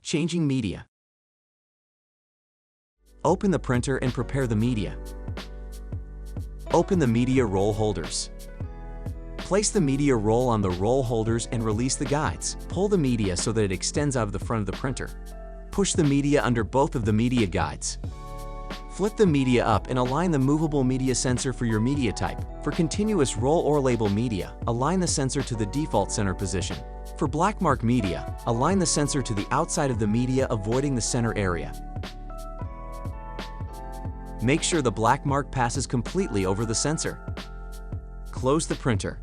Changing media. Open the printer and prepare the media. Open the media roll holders. Place the media roll on the roll holders and release the guides. Pull the media so that it extends out of the front of the printer. Push the media under both of the media guides. Flip the media up and align the movable media sensor for your media type. For continuous roll or label media, align the sensor to the default center position. For black mark media, align the sensor to the outside of the media, avoiding the center area. Make sure the black mark passes completely over the sensor. Close the printer.